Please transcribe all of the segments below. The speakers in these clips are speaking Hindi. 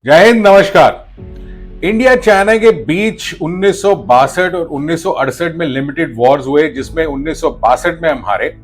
जय हिंद, नमस्कार। इंडिया चाइना के बीच 1962 और 1968 में लिमिटेड वॉर्स हुए, जिसमें 1962 में हम हारे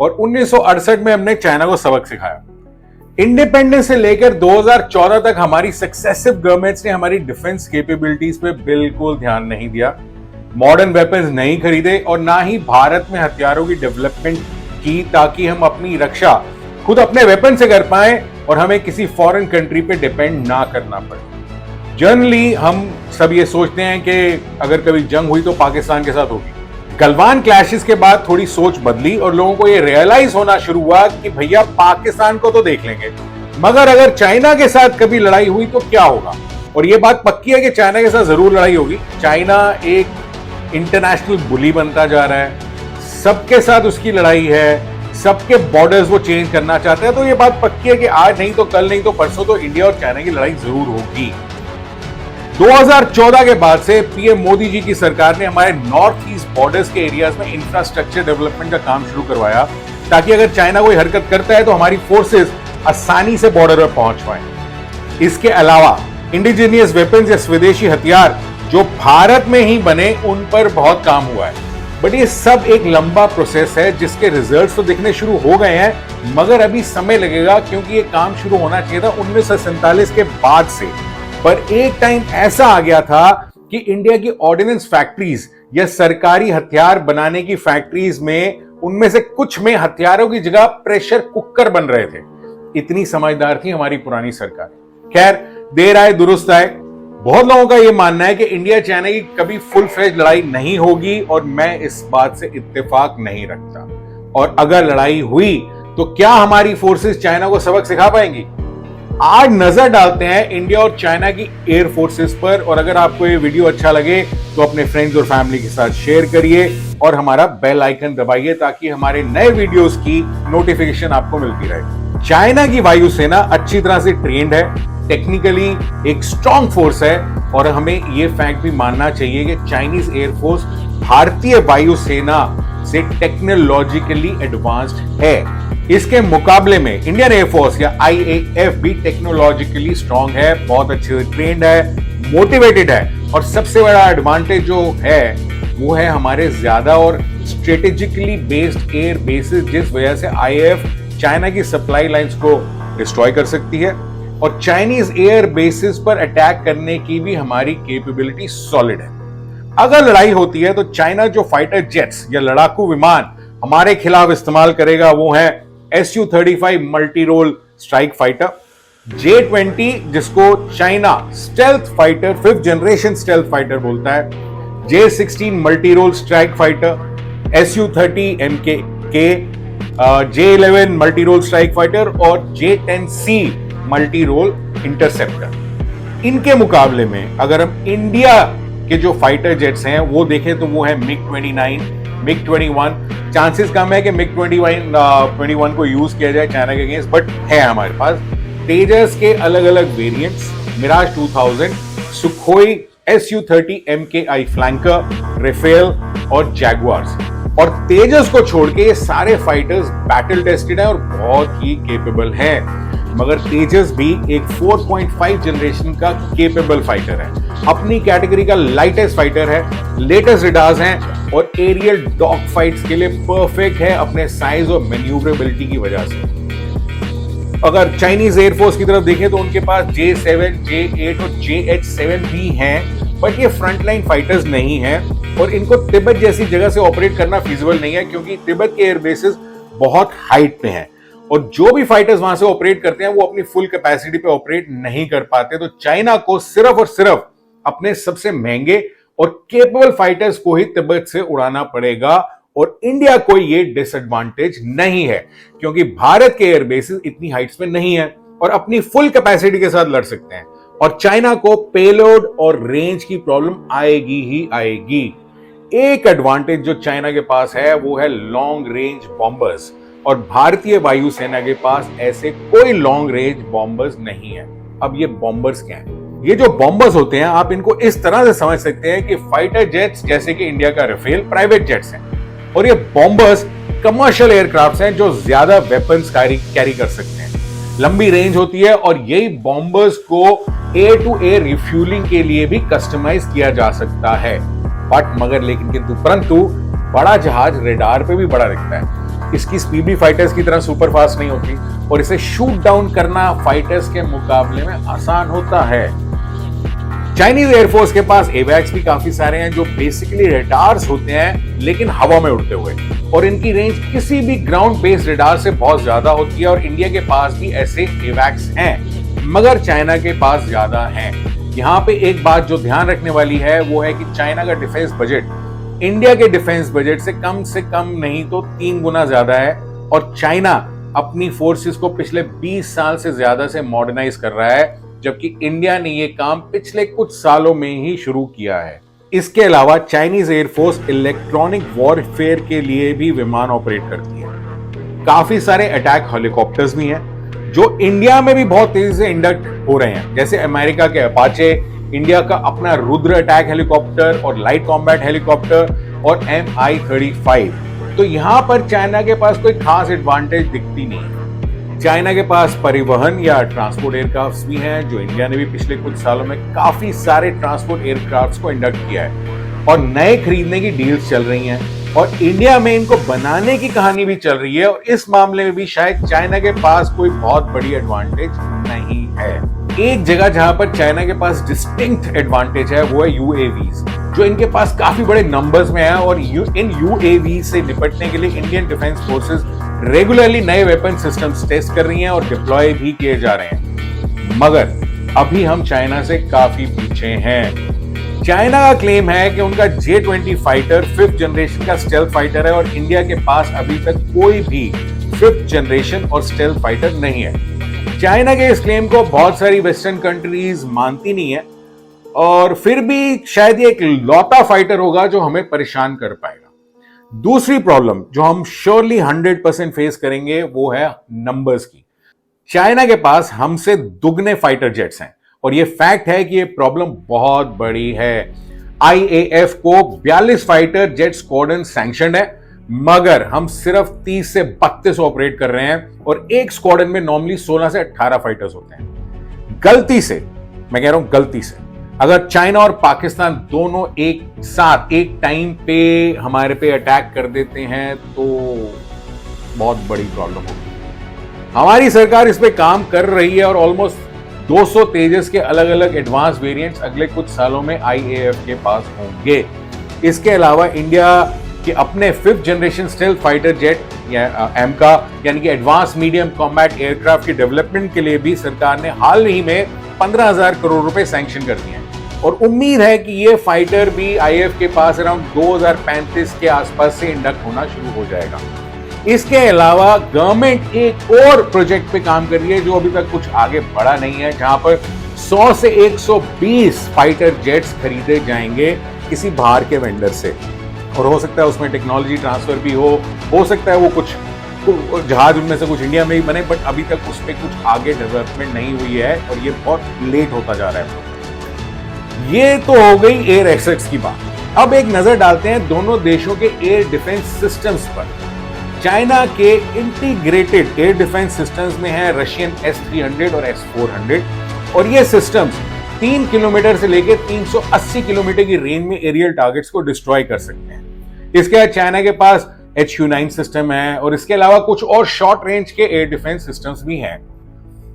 और 1968 में हमने चाइना को सबक सिखाया। इंडिपेंडेंस से लेकर 2014 तक हमारी सक्सेसिव गवर्नमेंट्स ने हमारी डिफेंस कैपेबिलिटीज पे बिल्कुल ध्यान नहीं दिया, मॉडर्न वेपन्स नहीं खरीदे और ना ही भारत में हथियारों की डेवलपमेंट की ताकि हम अपनी रक्षा खुद अपने वेपन से कर पाए और हमें किसी फॉरेन कंट्री पे डिपेंड ना करना पड़े। जनरली हम सब ये सोचते हैं कि अगर कभी जंग हुई तो पाकिस्तान के साथ होगी। गलवान क्लैशेस के बाद थोड़ी सोच बदली और लोगों को ये रियलाइज होना शुरू हुआ कि भैया पाकिस्तान को तो देख लेंगे, मगर अगर चाइना के साथ कभी लड़ाई हुई तो क्या होगा। और ये बात पक्की है कि चाइना के साथ जरूर लड़ाई होगी। चाइना एक इंटरनेशनल बुली बनता जा रहा है, सबके साथ उसकी लड़ाई है, सबके बॉर्डर्स वो चेंज करना चाहते हैं। तो ये बात पक्की है कि आज नहीं तो कल नहीं तो परसों तो इंडिया और चाइना की लड़ाई जरूर होगी। 2014 के बाद से पीएम मोदी जी की सरकार ने हमारे नॉर्थ ईस्ट बॉर्डर्स के एरियाज में इंफ्रास्ट्रक्चर डेवलपमेंट का काम शुरू करवाया ताकि अगर चाइना कोई हरकत करता है तो हमारी फोर्सेस आसानी से बॉर्डर पर पहुंच पाए। इसके अलावा इंडिजीनियस वेपन्स या स्वदेशी हथियार जो भारत में ही बने, उन पर बहुत काम हुआ है। बट ये सब एक लंबा प्रोसेस है जिसके रिजल्ट्स तो दिखने शुरू हो गए हैं, मगर अभी समय लगेगा क्योंकि ये काम शुरू होना चाहिए था 1947 के बाद से। पर एक टाइम ऐसा आ गया था कि इंडिया की ऑर्डिनेंस फैक्ट्रीज या सरकारी हथियार बनाने की फैक्ट्रीज में उनमें से कुछ में हथियारों की जगह प्रेशर कुकर बन रहे थे। इतनी समझदार थी हमारी पुरानी सरकार। खैर, देर आए दुरुस्त आए। बहुत लोगों का यह मानना है कि इंडिया चाइना की कभी फुल फ्लेज लड़ाई नहीं होगी और मैं इस बात से इत्तेफाक नहीं रखता। और अगर लड़ाई हुई तो क्या हमारी फोर्सेस चाइना को सबक सिखा पाएंगी? आज नजर डालते हैं इंडिया और चाइना की एयर फोर्सेस पर। और अगर आपको ये वीडियो अच्छा लगे तो अपने फ्रेंड्स और फैमिली के साथ शेयर करिए और हमारा बेल आइकन दबाइए ताकि हमारे नए वीडियोस की नोटिफिकेशन आपको मिलती रहे। चाइना की वायुसेना अच्छी तरह से ट्रेंड है, टेक्निकली एक स्ट्रॉन्ग फोर्स है और हमें यह फैक्ट भी मानना चाहिए कि चाइनीज एयरफोर्स भारतीय वायुसेना से टेक्नोलॉजिकली एडवांस्ड है। इसके मुकाबले में इंडियन एयरफोर्स या आईएएफ भी टेक्नोलॉजिकली स्ट्रॉन्ग है, बहुत अच्छे से ट्रेंड है, मोटिवेटेड है और सबसे बड़ा एडवांटेज जो है वो है हमारे ज्यादा और स्ट्रेटेजिकली बेस्ड एयर बेसिस, जिस वजह से आईएएफ चाइना की सप्लाई लाइंस को डिस्ट्रॉय कर सकती है और चाइनीज एयर बेसिस पर अटैक करने की भी हमारी कैपेबिलिटी सॉलिड है। अगर लड़ाई होती है तो चाइना जो फाइटर जेट्स या लड़ाकू विमान हमारे खिलाफ इस्तेमाल करेगा वो है Su-35 multi role strike fighter, J-20 जिसको China stealth fighter 5th generation stealth fighter बोलता है, J-16 multi role strike fighter, Su-30 MKK, J-11 multi role strike fighter और J-10C मल्टी रोल इंटरसेप्टर। इनके मुकाबले में अगर हम इंडिया के जो फाइटर जेट्स हैं वो देखें तो वो है MiG-29, MiG-21। चांसेस कम है कि MiG-21 को यूज किया जाए चाइना के अगेंस्ट, बट है हमारे पास। तेजस के अलग अलग variants, Mirage 2000, Sukhoi Su-30 MKI Flanker, Rafale और जैगुआर्स। और तेजस को छोड़ के ये सारे फाइटर्स बैटल टेस्टेड हैं और बहुत ही केपेबल हैं। मगर तेजस भी एक 4.5 जनरेशन का केपेबल फाइटर है, अपनी कैटेगरी का लाइटेस्ट फाइटर है, लेटेस्ट रडार्स हैं और एरियल डॉग फाइट्स के लिए परफेक्ट है अपने साइज और मैन्यूवरेबिलिटी की वजह से। अगर चाइनीज एयरफोर्स की तरफ देखें तो उनके पास J-7, J-8 और J-H-7 भी हैं, बट ये फ्रंटलाइन फाइटर्स नहीं हैं और इनको तिब्बत जैसी जगह से ऑपरेट करना फिजिबल नहीं है क्योंकि तिब्बत के एयर बेसिस बहुत हाइट पे हैं और जो भी फाइटर्स वहां से ऑपरेट करते हैं वो अपनी फुल कैपेसिटी पे ऑपरेट नहीं कर पाते। तो चाइना को सिर्फ और सिर्फ अपने सबसे महंगे और केपेबल फाइटर्स को ही तिब्बत से उड़ाना पड़ेगा और इंडिया को ये डिसएडवांटेज नहीं है क्योंकि भारत के एयर बेसिस इतनी हाइट्स पे नहीं है और अपनी फुल कैपेसिटी के साथ लड़ सकते हैं। और चाइना को पेलोड और रेंज की प्रॉब्लम आएगी ही आएगी। एक एडवांटेज जो चाइना के पास है वो है लॉन्ग रेंज बॉम्बर्स और भारतीय वायुसेना के पास ऐसे कोई लॉन्ग रेंज बॉम्बर्स नहीं है। अब ये बॉम्बर्स क्या हैं? ये जो बॉम्बर्स होते हैं आप इनको इस तरह से समझ सकते हैं कि फाइटर जेट्स जैसे कि इंडिया का राफेल प्राइवेट जेट्स हैं और ये बॉम्बर्स कमर्शियल एयरक्राफ्ट्स हैं जो ज्यादा वेपन्स कैरी कर सकते हैं। लंबी रेंज होती है और यही बॉम्बर्स को एयर टू एयर रिफ्यूलिंग के लिए भी कस्टमाइज किया जा सकता है। बट मगर लेकिन किंतु परंतु बड़ा जहाज रेडार पे भी बड़ा दिखता है। इसकी स्पीड भी फाइटर्स की तरह सुपर फास्ट नहीं होती और इसे शूट डाउन करना फाइटर्स के मुकाबले में आसान होता है। चाइनीज एयरफोर्स के पास एवैक्स भी काफी सारे हैं जो बेसिकली रेडार्स होते हैं लेकिन हवा में उड़ते हुए, और इनकी रेंज किसी भी ग्राउंड बेस्ड रेडार से बहुत ज्यादा होती है। और इंडिया के पास भी ऐसे एवैक्स हैं मगर चाइना के पास ज्यादा हैं। यहाँ पे एक बात जो ध्यान रखने वाली है वो है कि चाइना का डिफेंस बजट इंडिया के डिफेंस बजट से कम नहीं तो 3 गुना ज्यादा है, और चाइना अपनी फोर्सेस को पिछले 20 साल से ज्यादा से मॉडर्नाइज कर रहा है, जबकि इंडिया ने यह काम पिछले कुछ सालों में ही शुरू किया है। इसके अलावा चाइनीज एयरफोर्स इलेक्ट्रॉनिक वॉरफेयर के लिए भी विमान ऑपरेट करती है। काफी सारे अटैक हेलीकॉप्टर्स भी हैं जो इंडिया में भी बहुत तेजी से इंडक्ट हो रहे हैं, जैसे अमेरिका के अपाचे, इंडिया का अपना रुद्र अटैक हेलीकॉप्टर और लाइट कॉम्बैट हेलीकॉप्टर और MI-35। तो यहां पर चाइना के पास कोई खास एडवांटेज दिखती नहीं है। चाइना के पास परिवहन या ट्रांसपोर्ट एयरक्राफ्ट भी हैं जो इंडिया ने भी पिछले कुछ सालों में काफी सारे ट्रांसपोर्ट एयरक्राफ्ट को इंडक्ट किया है और नए खरीदने की डील्स चल रही हैं, और इंडिया में इनको बनाने की कहानी भी चल रही है। और इस मामले में भी शायद चाइना के पास कोई बहुत बड़ी एडवांटेज नहीं है। एक जगह जहां पर चाइना के पास डिस्टिंक्ट एडवांटेज है वो है यूएवीज, जो इनके पास काफी बड़े नंबर्स में है। और इन यूएवी से निपटने के लिए इंडियन डिफेंस फोर्सेस रेगुलरली नए वेपन सिस्टम्स टेस्ट कर रही हैं और डिप्लॉय भी किए जा रहे हैं। मगर अभी हम चाइना से काफी पीछे हैं। चाइना का क्लेम है कि उनका J-20 फाइटर 5th जनरेशन का स्टेल्थ फाइटर है और इंडिया के पास अभी तक कोई भी 5th जनरेशन और स्टेल्थ फाइटर नहीं है। चाइना के इस क्लेम को बहुत सारी वेस्टर्न कंट्रीज मानती नहीं है, और फिर भी शायद ये एक लौता फाइटर होगा जो हमें परेशान कर पाएगा। दूसरी प्रॉब्लम जो हम श्योरली 100% फेस करेंगे वो है नंबर्स की। चाइना के पास हमसे दुगने फाइटर जेट्स हैं और ये फैक्ट है कि ये प्रॉब्लम बहुत बड़ी है। IAF को 42 फाइटर जेट स्क्वाड्रन सैंक्शनड है, मगर हम सिर्फ 30 से 32 ऑपरेट कर रहे हैं, और एक स्क्वाड्रन में नॉर्मली 16 से 18 फाइटर्स होते हैं। गलती से, मैं कह रहा हूं गलती से, अगर चाइना और पाकिस्तान दोनों एक साथ एक टाइम पे हमारे पे अटैक कर देते हैं तो बहुत बड़ी प्रॉब्लम होगी। हमारी सरकार इस पे काम कर रही है और ऑलमोस्ट 200 तेजस के अलग अलग एडवांस वेरिएंट्स अगले कुछ सालों में IAF के पास होंगे। इसके अलावा इंडिया के अपने 5th generation stealth fighter jet या एमका यानी कि एडवांस मीडियम कॉम्बैट एयरक्राफ्ट की डेवलपमेंट के लिए भी सरकार ने हाल ही में 15,000 करोड़ रुपए सैंक्शन कर दिए हैं, और उम्मीद है कि ये फाइटर भी IAF के पास अराउंड 2035 के आसपास से इंडक्ट होना शुरू हो जाएगा। इसके अलावा गवर्नमेंट एक और प्रोजेक्ट पे काम कर रही है जो अभी तक कुछ आगे बढ़ा नहीं है, जहां पर 100 से 120 फाइटर जेट्स खरीदे जाएंगे किसी बाहर के वेंडर से, और हो सकता है उसमें टेक्नोलॉजी ट्रांसफर भी हो सकता है वो कुछ जहाज उनमें से कुछ इंडिया में ही बने, बट अभी तक उस पर कुछ आगे डेवलपमेंट नहीं हुई है और ये बहुत लेट होता जा रहा है। ये तो हो गई एयर एसेट्स की बात। अब एक नजर डालते हैं दोनों देशों के एयर डिफेंस सिस्टम्स पर। चाइना के इंटीग्रेटेड एयर डिफेंस सिस्टम्स में है रशियन S-300 और S-400, और ये सिस्टम्स 3 किलोमीटर से लेकर 380 किलोमीटर की रेंज में एरियल टारगेट्स को डिस्ट्रॉय कर सकते हैं। इसके बाद चाइना के पास HQ-9 सिस्टम है, और इसके अलावा कुछ और शॉर्ट रेंज के एयर डिफेंस सिस्टम्स भी हैं।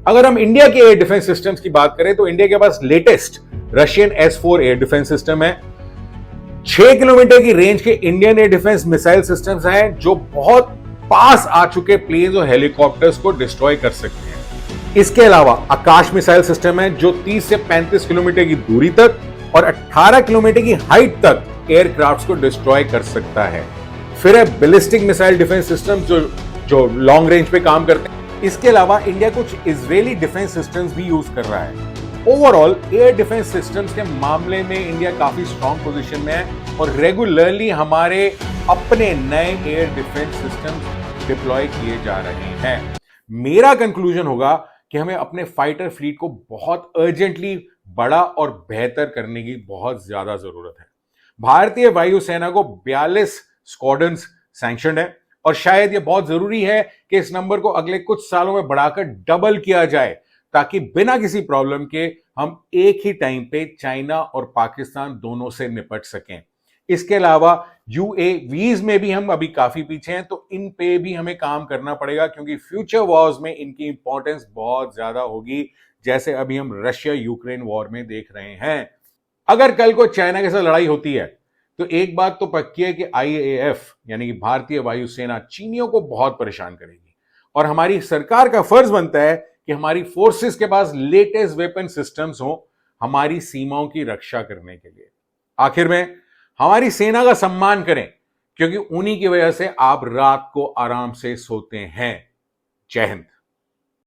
अगर हम इंडिया के एयर डिफेंस सिस्टम्स की बात करें तो इंडिया के पास latest Russian S-4 air defence system है। 6 किलोमीटर की रेंज के Indian air defence missile systems हैं जो बहुत पास आ चुके प्लेन्स और हेलीकॉप्टर्स को डिस्ट्रॉय कर सकते हैं। इसके अलावा आकाश मिसाइल सिस्टम है जो 30 से 35 किलोमीटर की दूरी तक और 18 किलोमीटर की हाइट तक एयरक्राफ्ट्स को डिस्ट्रॉय कर सकता है। फिर है बैलिस्टिक मिसाइल डिफेंस सिस्टम जो लॉन्ग रेंज पे काम करते हैं। इसके अलावा इंडिया कुछ इजरायली डिफेंस सिस्टम्स भी यूज कर रहा है। ओवरऑल एयर डिफेंस सिस्टम्स के मामले में इंडिया काफी स्ट्रॉन्ग पोजीशन में है और रेगुलरली हमारे अपने नए एयर डिफेंस सिस्टम्स डिप्लॉय किए जा रहे हैं। मेरा कंक्लूजन होगा कि हमें अपने फाइटर फ्लीट को बहुत अर्जेंटली बड़ा और बेहतर करने की बहुत ज्यादा जरूरत है। भारतीय वायुसेना को 42 स्क्वाड्रन्स सैंक्शनड है और शायद यह बहुत जरूरी है कि इस नंबर को अगले कुछ सालों में बढ़ाकर डबल किया जाए, ताकि बिना किसी प्रॉब्लम के हम एक ही टाइम पे चाइना और पाकिस्तान दोनों से निपट सकें। इसके अलावा यूएवीज में भी हम अभी काफी पीछे हैं, तो इन पे भी हमें काम करना पड़ेगा, क्योंकि फ्यूचर वॉर्स में इनकी इंपॉर्टेंस बहुत ज्यादा होगी, जैसे अभी हम रशिया यूक्रेन वॉर में देख रहे हैं। अगर कल को चाइना के साथ लड़ाई होती है तो एक बात तो पक्की है कि आईएएफ यानी कि भारतीय वायुसेना चीनियों को बहुत परेशान करेगी, और हमारी सरकार का फर्ज बनता है कि हमारी फोर्सेस के पास लेटेस्ट वेपन सिस्टम्स हो हमारी सीमाओं की रक्षा करने के लिए। आखिर में हमारी सेना का सम्मान करें, क्योंकि उन्हीं की वजह से आप रात को आराम से सोते हैं। जय हिंद।